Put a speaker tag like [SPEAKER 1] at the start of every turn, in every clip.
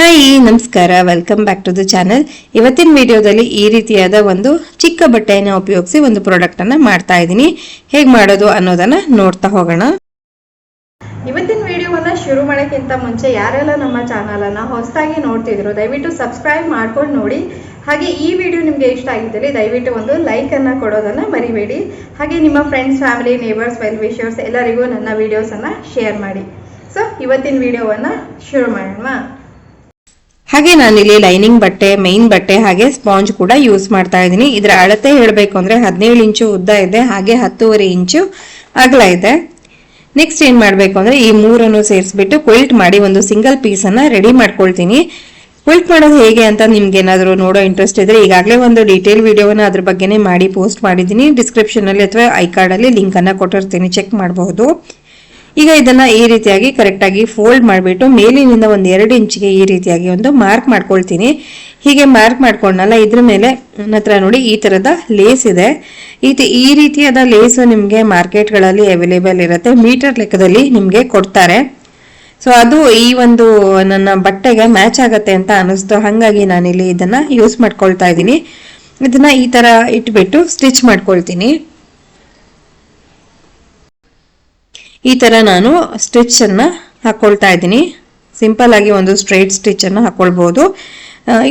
[SPEAKER 1] Hi ನಮಸ್ಕಾರ, welcome back to the channel. ಇವತ್ತಿನ ವಿಡಿಯೋದಲ್ಲಿ ಈ ರೀತಿಯಾದ ಒಂದು ಚಿಕ್ಕ ಬಟ್ಟೆಯನ್ನು ಉಪಯೋಗಿಸಿ ಒಂದು ಪ್ರಾಡಕ್ಟ್ ಅನ್ನ ಮಾಡ್ತಾ ಇದ್ದೀನಿ. ಹೇಗೆ ಮಾಡೋದು ಅನ್ನೋದನ್ನ ನೋಡ್ತಾ ಹೋಗೋಣ.
[SPEAKER 2] ಇವತ್ತಿನ ವಿಡಿಯೋವನ್ನ ಶುರು ಮಾಡೋಕ್ಕಿಂತ ಮುಂಚೆ ಯಾರೆಲ್ಲ ನಮ್ಮ ಚಾನಲ್ ಅನ್ನ ಹೊಸದಾಗಿ ನೋಡ್ತಿದ್ರು ದಯವಿಟ್ಟು ಸಬ್ಸ್ಕ್ರೈಬ್ ಮಾಡ್ಕೊಂಡು ನೋಡಿ. ಹಾಗೆ ಈ ವಿಡಿಯೋ ನಿಮಗೆ ಇಷ್ಟ ಆಗಿದ್ದಲ್ಲಿ ದಯವಿಟ್ಟು ಒಂದು ಲೈಕ್ ಅನ್ನ ಕೊಡೋದನ್ನ ಮರಿಬೇಡಿ. ಹಾಗೆ ನಿಮ್ಮ friends, family, neighbours, well wishers ಎಲ್ಲರಿಗೂ ನನ್ನ ವಿಡಿಯೋಸ್ ಅನ್ನ ಶೇರ್ ಮಾಡಿ. ಸೊ ಇವತ್ತಿನ ವಿಡಿಯೋವನ್ನ ಶುರು ಮಾಡೋಣ.
[SPEAKER 1] ಹಾಗೆ ನಾನಿಲ್ಲಿ ಲೈನಿಂಗ್ ಬಟ್ಟೆ, ಮೈನ್ ಬಟ್ಟೆ ಹಾಗೆ ಸ್ಪಾಂಜ್ ಕೂಡ ಯೂಸ್ ಮಾಡ್ತಾ ಇದ್ದೀನಿ. ಇದರ ಅಳತೆ ಹೇಳಬೇಕು ಅಂದ್ರೆ 17 ಇಂಚು ಉದ್ದ ಇದೆ, ಹಾಗೆ 10.5 ಇಂಚು ಅಗಲ ಇದೆ. ನೆಕ್ಸ್ಟ್ ಏನ್ ಮಾಡ್ಬೇಕು ಅಂದ್ರೆ ಈ ಮೂರನ್ನು ಸೇರಿಸ್ಬಿಟ್ಟು ಕ್ವಿಲ್ಟ್ ಮಾಡಿ ಒಂದು ಸಿಂಗಲ್ ಪೀಸ್ ಅನ್ನ ರೆಡಿ ಮಾಡ್ಕೊಳ್ತೀನಿ. ಕ್ವಿಲ್ಟ್ ಮಾಡೋದು ಹೇಗೆ ಅಂತ ನಿಮ್ಗೆ ಏನಾದ್ರು ನೋಡೋ ಇಂಟ್ರೆಸ್ಟ್ ಇದ್ರೆ ಈಗಾಗಲೇ ಒಂದು ಡೀಟೇಲ್ ವಿಡಿಯೋನ ಅದ್ರ ಬಗ್ಗೆನೇ ಮಾಡಿ ಪೋಸ್ಟ್ ಮಾಡಿದ್ದೀನಿ. ಡಿಸ್ಕ್ರಿಪ್ಷನ್ ಅಲ್ಲಿ ಅಥವಾ ಐ ಕಾರ್ಡ್ ಅಲ್ಲಿ ಲಿಂಕ್ ಅನ್ನ ಕೊಟ್ಟಿರ್ತೀನಿ, ಚೆಕ್ ಮಾಡಬಹುದು. ಈಗ ಇದನ್ನ ಈ ರೀತಿಯಾಗಿ ಕರೆಕ್ಟ್ ಆಗಿ ಫೋಲ್ಡ್ ಮಾಡಿಬಿಟ್ಟು ಮೇಲಿನಿಂದ ಒಂದು 2 ಇಂಚಿಗೆ ಈ ರೀತಿಯಾಗಿ ಒಂದು ಮಾರ್ಕ್ ಮಾಡ್ಕೊಳ್ತೀನಿ. ಹೀಗೆ ಮಾರ್ಕ್ ಮಾಡ್ಕೊಂಡಲ್ಲ, ಇದ್ರ ಮೇಲೆ ನನ್ನ ಹತ್ರ ನೋಡಿ ಈ ತರದ ಲೇಸ್ ಇದೆ. ಈ ರೀತಿಯಾದ ಲೇಸ್ ನಿಮ್ಗೆ ಮಾರ್ಕೆಟ್ಗಳಲ್ಲಿ ಅವೈಲೇಬಲ್ ಇರುತ್ತೆ, ಮೀಟರ್ ಲೆಕ್ಕದಲ್ಲಿ ನಿಮ್ಗೆ ಕೊಡ್ತಾರೆ. ಸೊ ಅದು ಈ ಒಂದು ನನ್ನ ಬಟ್ಟೆಗೆ ಮ್ಯಾಚ್ ಆಗತ್ತೆ ಅಂತ ಅನಿಸ್ತು, ಹಾಗಾಗಿ ನಾನಿಲ್ಲಿ ಇದನ್ನ ಯೂಸ್ ಮಾಡ್ಕೊಳ್ತಾ ಇದ್ದೀನಿ. ಇದನ್ನ ಈ ತರ ಇಟ್ಬಿಟ್ಟು ಸ್ಟಿಚ್ ಮಾಡ್ಕೊಳ್ತೀನಿ. ಈ ತರ ನಾನು ಸ್ಟಿಚ್ ಅನ್ನ ಹಾಕೊಳ್ತಾ ಇದ್ದೀನಿ. ಸಿಂಪಲ್ ಆಗಿ ಒಂದು ಸ್ಟ್ರೈಟ್ ಸ್ಟಿಚ್ ಅನ್ನ ಹಾಕೊಳ್ಬಹುದು.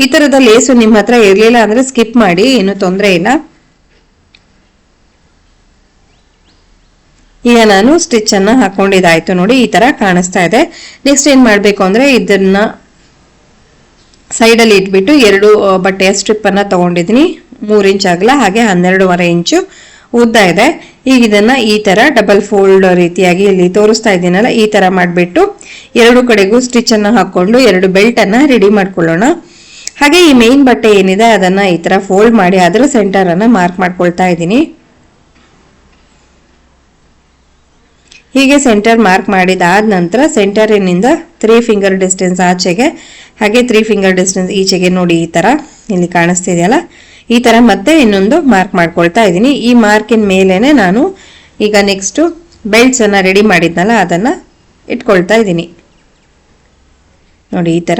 [SPEAKER 1] ಈ ತರದ ಲೇಸು ನಿಮ್ಮ ಹತ್ರ ಇರ್ಲಿಲ್ಲ ಅಂದ್ರೆ ಸ್ಕಿಪ್ ಮಾಡಿ, ಏನು ತೊಂದರೆ ಇಲ್ಲ. ಈಗ ನಾನು ಸ್ಟಿಚ್ ಅನ್ನ ಹಾಕೊಂಡಿದ್ದಾಯ್ತು ನೋಡಿ, ಈ ತರ ಕಾಣಿಸ್ತಾ ಇದೆ. ನೆಕ್ಸ್ಟ್ ಏನ್ ಮಾಡ್ಬೇಕು ಅಂದ್ರೆ ಇದನ್ನ ಸೈಡ್ ಅಲ್ಲಿ ಇಟ್ಬಿಟ್ಟು 2 ಬಟ್ಟೆಯ ಸ್ಟ್ರಿಪ್ ಅನ್ನ ತಗೊಂಡಿದ್ದೀನಿ. 3 ಇಂಚ್ ಅಗಲ ಹಾಗೆ 12.5 ಇಂಚು ಉದ್ದ ಇದೆ. ಈಗ ಇದನ್ನ ಈ ತರ ಡಬಲ್ ಫೋಲ್ಡ್ ರೀತಿಯಾಗಿ ಇಲ್ಲಿ ತೋರಿಸ್ತಾ ಇದ್ದೀನಲ್ಲ, ಈ ತರ ಮಾಡ್ಬಿಟ್ಟು 2 ಕಡೆಗೂ ಸ್ಟಿಚ್ ಅನ್ನ ಹಾಕೊಂಡು 2 ಬೆಲ್ಟ್ ಅನ್ನ ರೆಡಿ ಮಾಡ್ಕೊಳ್ಳೋಣ. ಹಾಗೆ ಈ ಮೇನ್ ಬಟ್ಟೆ ಏನಿದೆ ಅದನ್ನ ಈ ತರ ಫೋಲ್ಡ್ ಮಾಡಿ ಅದರ ಸೆಂಟರ್ ಅನ್ನ ಮಾರ್ಕ್ ಮಾಡ್ಕೊಳ್ತಾ ಇದ್ದೀನಿ. ಹೀಗೆ ಸೆಂಟರ್ ಮಾರ್ಕ್ ಮಾಡಿದಾದ ನಂತರ ಸೆಂಟರಿನಿಂದ 3 ಫಿಂಗರ್ ಡಿಸ್ಟೆನ್ಸ್ ಆಚೆಗೆ ಹಾಗೆ 3 ಫಿಂಗರ್ ಡಿಸ್ಟೆನ್ಸ್ ಈಚೆಗೆ ನೋಡಿ, ಈ ತರ ಇಲ್ಲಿ ಕಾಣಿಸ್ತಿದೆಯಲ್ಲ, ಈ ತರ ಮತ್ತೆ ಇನ್ನೊಂದು ಮಾರ್ಕ್ ಮಾಡ್ಕೊಳ್ತಾ ಇದ್ದೀನಿ. ಈ ಮಾರ್ಕಿನ ಮೇಲೇನೆ ನಾನು ಈಗ ನೆಕ್ಸ್ಟ್ ಬೆಲ್ಟ್ಸ್ ಅನ್ನ ರೆಡಿ ಮಾಡಿದ್ನಲ್ಲ ಅದನ್ನ ಇಟ್ಕೊಳ್ತಾ ಇದ್ದೀನಿ ನೋಡಿ. ಈ ತರ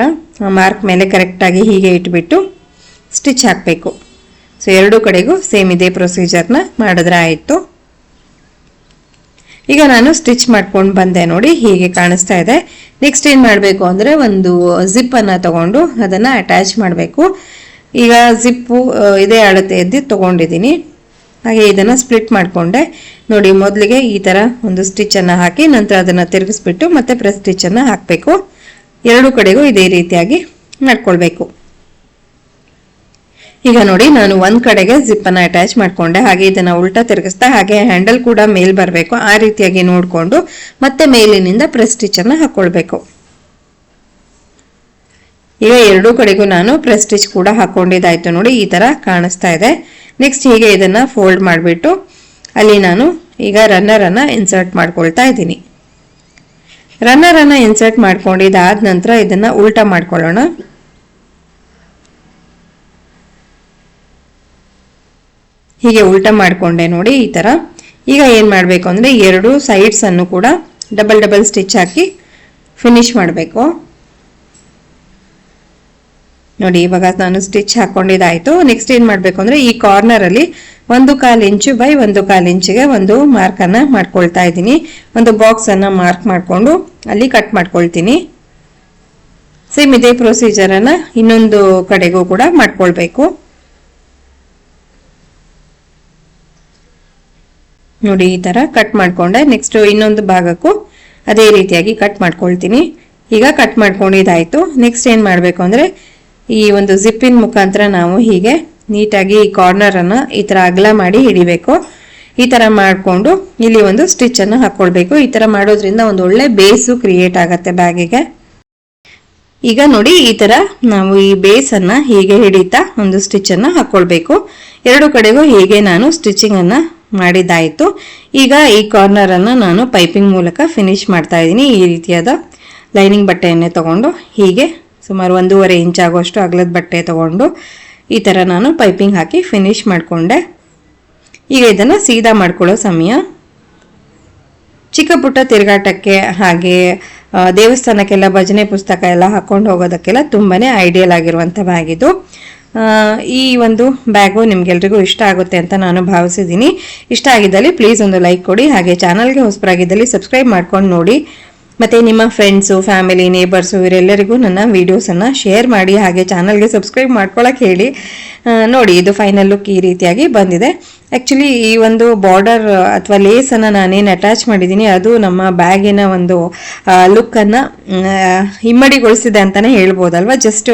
[SPEAKER 1] ಮಾರ್ಕ್ ಮೇಲೆ ಕರೆಕ್ಟ್ ಆಗಿ ಹೀಗೆ ಇಟ್ಬಿಟ್ಟು ಸ್ಟಿಚ್ ಹಾಕ್ಬೇಕು. ಸೊ 2 ಕಡೆಗೂ ಸೇಮ್ ಇದೇ ಪ್ರೊಸೀಜರ್ನ ಮಾಡಿದ್ರೆ ಆಯ್ತು. ಈಗ ನಾನು ಸ್ಟಿಚ್ ಮಾಡ್ಕೊಂಡು ಬಂದೆ ನೋಡಿ, ಹೀಗೆ ಕಾಣಿಸ್ತಾ ಇದೆ. ನೆಕ್ಸ್ಟ್ ಏನ್ ಮಾಡ್ಬೇಕು ಅಂದ್ರೆ ಒಂದು ಜಿಪ್ ಅನ್ನ ತಗೊಂಡು ಅದನ್ನ ಅಟ್ಯಾಚ್ ಮಾಡಬೇಕು. ಈಗ ಜಿಪ್ಪು ಇದೇ ಅಳತೆಯದ್ದು ತಗೊಂಡಿದ್ದೀನಿ. ಹಾಗೆ ಇದನ್ನ ಸ್ಪ್ಲಿಟ್ ಮಾಡ್ಕೊಂಡೆ ನೋಡಿ. ಮೊದಲಿಗೆ ಈ ತರ ಒಂದು ಸ್ಟಿಚ್ ಅನ್ನ ಹಾಕಿ ನಂತರ ಅದನ್ನ ತಿರುಗಿಸ್ಬಿಟ್ಟು ಮತ್ತೆ ಪ್ರೆಸ್ ಸ್ಟಿಚ್ ಅನ್ನ ಹಾಕ್ಬೇಕು. 2 ಕಡೆಗೂ ಇದೇ ರೀತಿಯಾಗಿ ಮಾಡ್ಕೊಳ್ಬೇಕು. ಈಗ ನೋಡಿ ನಾನು ಒಂದ್ ಕಡೆಗೆ ಜಿಪ್ ಅನ್ನ ಅಟ್ಯಾಚ್ ಮಾಡ್ಕೊಂಡೆ. ಹಾಗೆ ಇದನ್ನ ಉಲ್ಟಾ ತಿರುಗಿಸ್ತಾ ಹಾಗೆ ಹ್ಯಾಂಡಲ್ ಕೂಡ ಮೇಲ್ ಬರಬೇಕು, ಆ ರೀತಿಯಾಗಿ ನೋಡ್ಕೊಂಡು ಮತ್ತೆ ಮೇಲಿನಿಂದ ಪ್ರೆಸ್ ಸ್ಟಿಚ್ ಅನ್ನ ಹಾಕೊಳ್ಬೇಕು. ಈಗ 2 ಕಡೆಗೂ ನಾನು ಪ್ರೆಸ್ ಸ್ಟಿಚ್ ಕೂಡ ಹಾಕೊಂಡಿದ್ದಾಯ್ತು ನೋಡಿ, ಈ ತರ ಕಾಣಿಸ್ತಾ ಇದೆ. ನೆಕ್ಸ್ಟ್ ಹೀಗೆ ಇದನ್ನ ಫೋಲ್ಡ್ ಮಾಡಿಬಿಟ್ಟು ಅಲ್ಲಿ ನಾನು ಈಗ ರನ್ನರ್ ಅನ್ನ ಇನ್ಸರ್ಟ್ ಮಾಡ್ಕೊಳ್ತಾ ಇದ್ದೀನಿ. ರನ್ನರ್ ಅನ್ನ ಇನ್ಸರ್ಟ್ ಮಾಡ್ಕೊಂಡಿದ್ದಾದ ನಂತರ ಇದನ್ನ ಉಲ್ಟಾ ಮಾಡ್ಕೊಳ್ಳೋಣ. ಹೀಗೆ ಉಲ್ಟಾ ಮಾಡ್ಕೊಂಡೆ ನೋಡಿ, ಈ ತರ. ಈಗ ಏನ್ ಮಾಡ್ಬೇಕು ಅಂದ್ರೆ 2 ಸೈಡ್ಸ್ ಅನ್ನು ಕೂಡ ಡಬಲ್ ಸ್ಟಿಚ್ ಹಾಕಿ ಫಿನಿಶ್ ಮಾಡಬೇಕು ನೋಡಿ. ಇವಾಗ ನಾನು ಸ್ಟಿಚ್ ಹಾಕೊಂಡಿದ್ದಾಯ್ತು. ನೆಕ್ಸ್ಟ್ ಏನ್ ಮಾಡ್ಬೇಕು ಅಂದ್ರೆ ಈ ಕಾರ್ನರ್ ಅಲ್ಲಿ 1/4 ಇಂಚು ಬೈ 1/4 ಇಂಚಿಗೆ ಒಂದು ಮಾರ್ಕ್ ಅನ್ನ ಮಾಡ್ಕೊಳ್ತಾ ಇದ್ದೀನಿ. ಒಂದು ಬಾಕ್ಸ್ ಅನ್ನ ಮಾರ್ಕ್ ಮಾಡ್ಕೊಂಡು ಅಲ್ಲಿ ಕಟ್ ಮಾಡ್ಕೊಳ್ತೀನಿ. ಸೇಮ್ ಇದೇ ಪ್ರೊಸೀಜರ್ ಅನ್ನ ಇನ್ನೊಂದು ಕಡೆಗೂ ಕೂಡ ಮಾಡ್ಕೊಳ್ಬೇಕು ನೋಡಿ. ಈ ತರ ಕಟ್ ಮಾಡ್ಕೊಂಡೆ. ನೆಕ್ಸ್ಟ್ ಇನ್ನೊಂದು ಭಾಗಕ್ಕೂ ಅದೇ ರೀತಿಯಾಗಿ ಕಟ್ ಮಾಡ್ಕೊಳ್ತೀನಿ. ಈಗ ಕಟ್ ಮಾಡ್ಕೊಂಡಿದ್ದಾಯ್ತು. ನೆಕ್ಸ್ಟ್ ಏನ್ ಮಾಡ್ಬೇಕು ಅಂದ್ರೆ ಈ ಒಂದು ಜಿಪ್ಪಿನ ಮುಖಾಂತರ ನಾವು ಹೀಗೆ ನೀಟಾಗಿ ಈ ಕಾರ್ನರ್ ಅನ್ನ ಈ ತರ ಅಗಲ ಮಾಡಿ ಹಿಡಿಬೇಕು. ಈ ತರ ಮಾಡ್ಕೊಂಡು ಇಲ್ಲಿ ಒಂದು ಸ್ಟಿಚ್ ಅನ್ನ ಹಾಕೊಳ್ಬೇಕು. ಈ ತರ ಮಾಡೋದ್ರಿಂದ ಒಂದು ಒಳ್ಳೆ ಬೇಸು ಕ್ರಿಯೇಟ್ ಆಗತ್ತೆ ಬ್ಯಾಗಿಗೆ. ಈಗ ನೋಡಿ ಈ ತರ ನಾವು ಈ ಬೇಸ್ ಅನ್ನ ಹೀಗೆ ಹಿಡಿತಾ ಒಂದು ಸ್ಟಿಚ್ ಅನ್ನ ಹಾಕೊಳ್ಬೇಕು. 2 ಕಡೆಗೂ ಹೀಗೆ ನಾನು ಸ್ಟಿಚಿಂಗ್ ಅನ್ನ ಮಾಡಿದ್ದಾಯ್ತು. ಈಗ ಈ ಕಾರ್ನರ್ ಅನ್ನ ನಾನು ಪೈಪಿಂಗ್ ಮೂಲಕ ಫಿನಿಶ್ ಮಾಡ್ತಾ ಇದ್ದೀನಿ. ಈ ರೀತಿಯಾದ ಲೈನಿಂಗ್ ಬಟ್ಟೆಯನ್ನೇ ತಗೊಂಡು ಹೀಗೆ ಸುಮಾರು 1.5 ಇಂಚ್ ಆಗುವಷ್ಟು ಅಗಲದ ಬಟ್ಟೆ ತಗೊಂಡು ಈ ತರ ನಾನು ಪೈಪಿಂಗ್ ಹಾಕಿ ಫಿನಿಶ್ ಮಾಡ್ಕೊಂಡೆ. ಈಗ ಇದನ್ನ ಸೀದಾ ಮಾಡ್ಕೊಳ್ಳೋ ಸಮಯ. ಚಿಕ್ಕ ಪುಟ್ಟ ತಿರುಗಾಟಕ್ಕೆ ಹಾಗೆ ದೇವಸ್ಥಾನಕ್ಕೆಲ್ಲ ಭಜನೆ ಪುಸ್ತಕ ಎಲ್ಲ ಹಾಕೊಂಡು ಹೋಗೋದಕ್ಕೆಲ್ಲ ತುಂಬಾನೇ ಐಡಿಯಲ್ ಆಗಿರುವಂಥ ಬ್ಯಾಗ್ ಇದು. ಈ ಒಂದು ಬ್ಯಾಗು ನಿಮ್ಗೆಲ್ರಿಗೂ ಇಷ್ಟ ಆಗುತ್ತೆ ಅಂತ ನಾನು ಭಾವಿಸಿದ್ದೀನಿ. ಇಷ್ಟ ಆಗಿದ್ದಲ್ಲಿ ಪ್ಲೀಸ್ ಒಂದು ಲೈಕ್ ಕೊಡಿ, ಹಾಗೆ ಚಾನಲ್ಗೆ ಹೊಸಬರಾಗಿದ್ದಲ್ಲಿ ಸಬ್ಸ್ಕ್ರೈಬ್ ಮಾಡ್ಕೊಂಡು ನೋಡಿ. ಮತ್ತು ನಿಮ್ಮ ಫ್ರೆಂಡ್ಸು, ಫ್ಯಾಮಿಲಿ, ನೇಬರ್ಸು ಇವರೆಲ್ಲರಿಗೂ ನನ್ನ ವೀಡಿಯೋಸನ್ನು ಶೇರ್ ಮಾಡಿ, ಹಾಗೆ ಚಾನಲ್ಗೆ ಸಬ್ಸ್ಕ್ರೈಬ್ ಮಾಡ್ಕೊಳಕ್ಕೆ ಹೇಳಿ. ನೋಡಿ, ಇದು ಫೈನಲ್ ಲುಕ್ ಈ ರೀತಿಯಾಗಿ ಬಂದಿದೆ. ಆ್ಯಕ್ಚುಲಿ ಈ ಒಂದು ಬಾರ್ಡರ್ ಅಥವಾ ಲೇಸನ್ನು ನಾನೇನು ಅಟ್ಯಾಚ್ ಮಾಡಿದ್ದೀನಿ ಅದು ನಮ್ಮ ಬ್ಯಾಗಿನ ಒಂದು ಲುಕ್ಕನ್ನು ಇಮ್ಮಡಿಗೊಳಿಸಿದೆ ಅಂತಲೇ ಹೇಳ್ಬೋದಲ್ವ. ಜಸ್ಟ್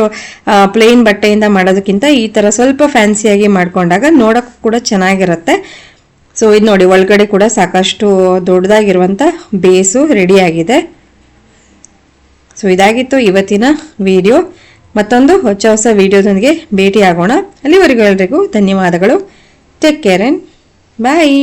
[SPEAKER 1] ಪ್ಲೇನ್ ಬಟ್ಟೆಯಿಂದ ಮಾಡೋದಕ್ಕಿಂತ ಈ ಥರ ಸ್ವಲ್ಪ ಫ್ಯಾನ್ಸಿಯಾಗಿ ಮಾಡ್ಕೊಂಡಾಗ ನೋಡೋಕ್ಕೂ ಕೂಡ ಚೆನ್ನಾಗಿರುತ್ತೆ. ಸೊ ಇದು ನೋಡಿ, ಒಳಗಡೆ ಕೂಡ ಸಾಕಷ್ಟು ದೊಡ್ಡದಾಗಿರುವಂಥ ಬೇಸು ರೆಡಿಯಾಗಿದೆ. ಸೊ ಇದಾಗಿತ್ತು ಇವತ್ತಿನ ವಿಡಿಯೋ. ಮತ್ತೊಂದು ಹೊಸ ವಿಡಿಯೋದೊಂದಿಗೆ ಭೇಟಿ ಆಗೋಣ. ಅಲ್ಲಿವರೆಗೂ ಎಲ್ರಿಗೂ ಧನ್ಯವಾದಗಳು. Take care and bye.